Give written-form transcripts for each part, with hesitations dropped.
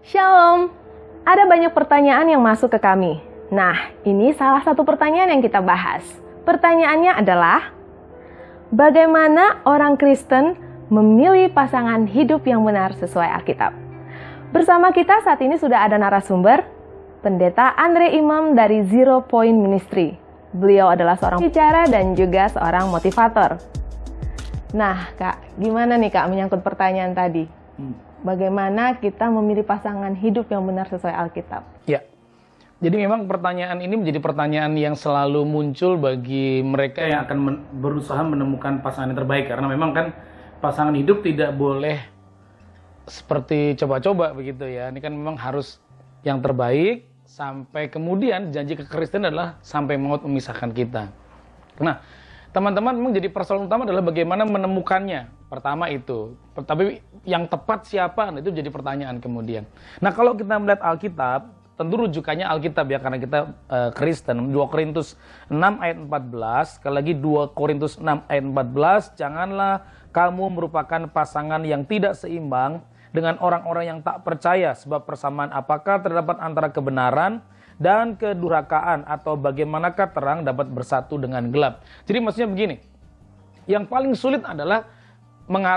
Shalom, ada banyak pertanyaan yang masuk ke kami. Nah, ini salah satu pertanyaan yang kita bahas. Pertanyaannya adalah, bagaimana orang Kristen memilih pasangan hidup yang benar sesuai Alkitab? Bersama kita saat ini sudah ada narasumber, Pendeta Andre Imam dari Zero Point Ministry. Beliau adalah seorang bicara dan juga seorang motivator. Nah, Kak, gimana nih Kak menyangkut pertanyaan tadi? Bagaimana kita memilih pasangan hidup yang benar sesuai Alkitab? Ya, jadi memang pertanyaan ini menjadi pertanyaan yang selalu muncul bagi mereka yang akan berusaha menemukan pasangan yang terbaik. Karena memang kan pasangan hidup tidak boleh seperti coba-coba begitu ya. Ini kan memang harus yang terbaik, sampai kemudian janji kekristenan adalah sampai maut memisahkan kita. Nah, teman-teman, memang jadi persoalan utama adalah bagaimana menemukannya. Pertama itu, tapi yang tepat siapa? Nah, itu jadi pertanyaan kemudian. Nah, kalau kita melihat Alkitab, tentu rujukannya Alkitab ya, karena kita Kristen. 2 Korintus 6 ayat 14, sekali lagi 2 Korintus 6 ayat 14, janganlah kamu merupakan pasangan yang tidak seimbang dengan orang-orang yang tak percaya, sebab persamaan apakah terdapat antara kebenaran dan kedurhakaan, atau bagaimanakah terang dapat bersatu dengan gelap. Jadi maksudnya begini, yang paling sulit adalah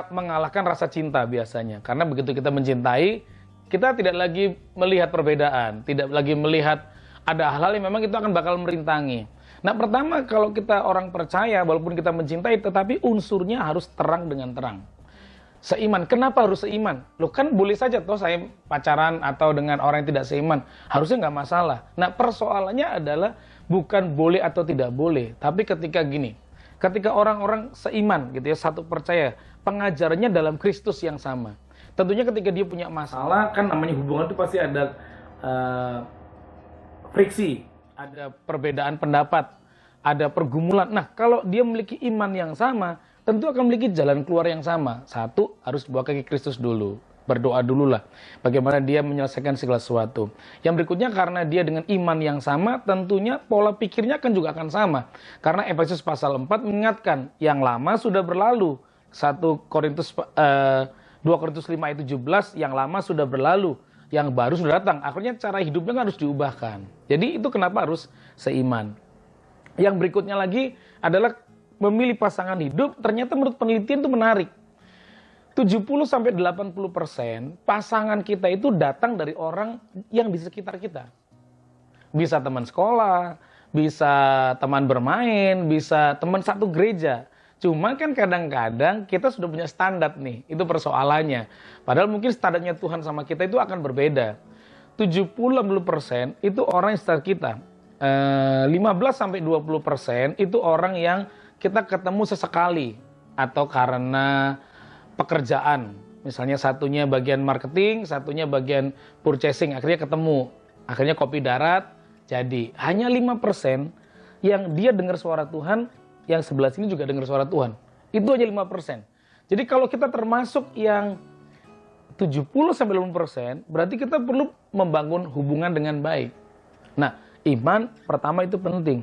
mengalahkan rasa cinta biasanya. Karena begitu kita mencintai, kita tidak lagi melihat perbedaan, tidak lagi melihat ada hal-hal yang memang itu akan bakal merintangi. Nah, pertama, kalau kita orang percaya, walaupun kita mencintai, tetapi unsurnya harus terang dengan terang. Seiman. Kenapa harus seiman? Loh, kan boleh saja toh saya pacaran atau dengan orang yang tidak seiman. Harusnya nggak masalah. Nah, persoalannya adalah bukan boleh atau tidak boleh. Tapi ketika gini, ketika orang-orang seiman gitu ya, satu percaya, pengajarannya dalam Kristus yang sama. Tentunya ketika dia punya masalah, kan namanya hubungan itu pasti ada friksi, ada perbedaan pendapat, ada pergumulan. Nah, kalau dia memiliki iman yang sama, tentu akan memiliki jalan keluar yang sama. Satu, harus bawa kaki Kristus dulu. Berdoa dulu lah. Bagaimana dia menyelesaikan segala sesuatu. Yang berikutnya, karena dia dengan iman yang sama, tentunya pola pikirnya juga akan sama. Karena Efesus pasal 4 mengingatkan, yang lama sudah berlalu. 2 Korintus 5 ayat 17, yang lama sudah berlalu. Yang baru sudah datang. Akhirnya cara hidupnya harus diubahkan. Jadi itu kenapa harus seiman. Yang berikutnya lagi adalah memilih pasangan hidup. Ternyata menurut penelitian itu menarik. 70-80% pasangan kita itu datang dari orang yang di sekitar kita. Bisa teman sekolah, bisa teman bermain, bisa teman satu gereja. Cuma kan kadang-kadang kita sudah punya standar nih, itu persoalannya. Padahal mungkin standarnya Tuhan sama kita itu akan berbeda. 70-80% itu orang yang sekitar kita. 15-20% itu orang yang kita ketemu sesekali atau karena pekerjaan. Misalnya satunya bagian marketing, satunya bagian purchasing, akhirnya ketemu. Akhirnya kopi darat jadi. Hanya 5% yang dia dengar suara Tuhan, yang sebelah sini juga dengar suara Tuhan. Itu aja 5%. Jadi kalau kita termasuk yang 70-80%, berarti kita perlu membangun hubungan dengan baik. Nah, iman pertama itu penting.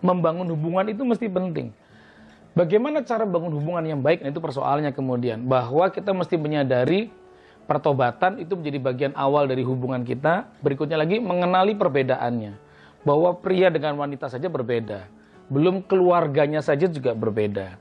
Membangun hubungan itu mesti penting. Bagaimana cara bangun hubungan yang baik? Nah, itu persoalannya kemudian. Bahwa kita mesti menyadari pertobatan itu menjadi bagian awal dari hubungan kita. Berikutnya lagi mengenali perbedaannya. Bahwa pria dengan wanita saja berbeda. Belum keluarganya saja juga berbeda.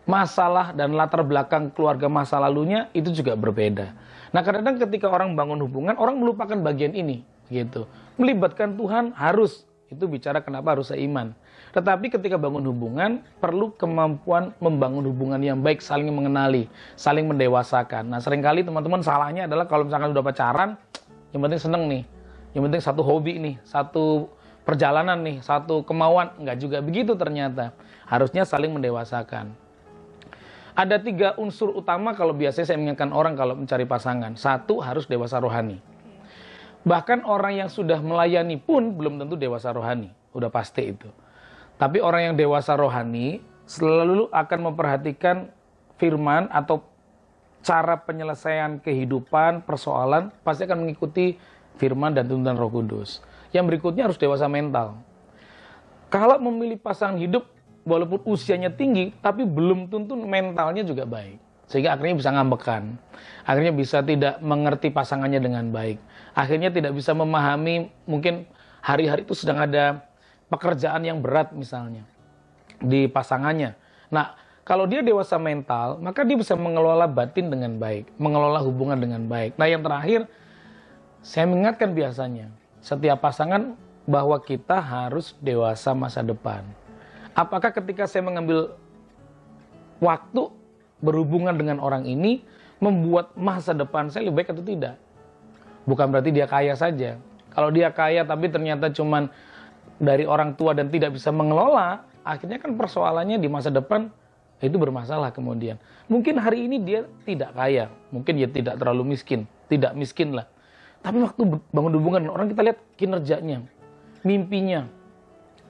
Masalah dan latar belakang keluarga masa lalunya itu juga berbeda. Nah, kadang-kadang ketika orang bangun hubungan, orang melupakan bagian ini. Gitu. Melibatkan Tuhan harus. Itu bicara kenapa harus seiman. Tetapi ketika bangun hubungan, perlu kemampuan membangun hubungan yang baik, saling mengenali, saling mendewasakan. Nah, seringkali teman-teman salahnya adalah kalau misalkan udah pacaran, yang penting seneng nih, yang penting satu hobi nih, satu perjalanan nih, satu kemauan. Enggak juga begitu ternyata. Harusnya saling mendewasakan. Ada 3 unsur utama kalau biasanya saya mengingatkan orang kalau mencari pasangan. 1, harus dewasa rohani. Bahkan orang yang sudah melayani pun belum tentu dewasa rohani. Udah pasti itu. Tapi orang yang dewasa rohani selalu akan memperhatikan firman atau cara penyelesaian kehidupan, persoalan, pasti akan mengikuti firman dan tuntunan Roh Kudus. Yang berikutnya harus dewasa mental. Kalau memilih pasangan hidup, walaupun usianya tinggi, tapi belum tentu mentalnya juga baik. Sehingga akhirnya bisa ngambekan. Akhirnya bisa tidak mengerti pasangannya dengan baik. Akhirnya tidak bisa memahami, mungkin hari-hari itu sedang ada pekerjaan yang berat misalnya di pasangannya. Nah, kalau dia dewasa mental, maka dia bisa mengelola batin dengan baik, mengelola hubungan dengan baik. Nah, yang terakhir, saya mengingatkan biasanya, setiap pasangan bahwa kita harus dewasa masa depan. Apakah ketika saya mengambil waktu berhubungan dengan orang ini, membuat masa depan saya lebih baik atau tidak? Bukan berarti dia kaya saja. Kalau dia kaya tapi ternyata cuman dari orang tua dan tidak bisa mengelola, akhirnya kan persoalannya di masa depan itu bermasalah kemudian. Mungkin hari ini dia tidak kaya, mungkin dia tidak terlalu miskin, tidak miskin lah. Tapi waktu bangun hubungan dengan orang, kita lihat kinerjanya, mimpinya,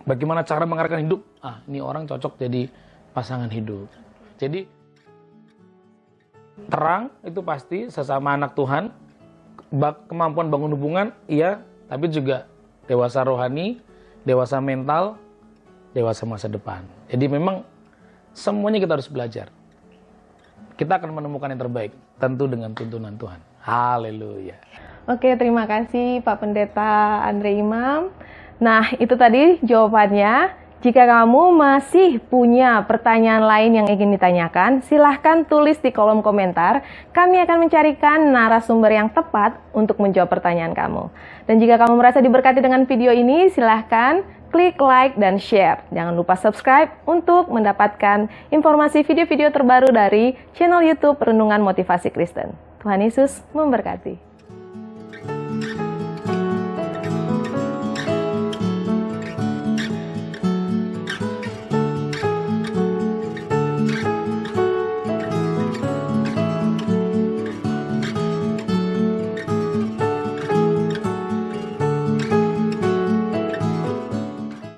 bagaimana cara mengarahkan hidup. Ini orang cocok jadi pasangan hidup. Jadi terang itu pasti sesama anak Tuhan, kemampuan bangun hubungan, iya, tapi juga dewasa rohani, dewasa mental, dewasa masa depan. Jadi memang semuanya kita harus belajar. Kita akan menemukan yang terbaik, tentu dengan tuntunan Tuhan. Haleluya. Oke, terima kasih Pak Pendeta Andre Imam. Nah, itu tadi jawabannya. Jika kamu masih punya pertanyaan lain yang ingin ditanyakan, silahkan tulis di kolom komentar. Kami akan mencarikan narasumber yang tepat untuk menjawab pertanyaan kamu. Dan jika kamu merasa diberkati dengan video ini, silahkan klik like dan share. Jangan lupa subscribe untuk mendapatkan informasi video-video terbaru dari channel YouTube Renungan Motivasi Kristen. Tuhan Yesus memberkati.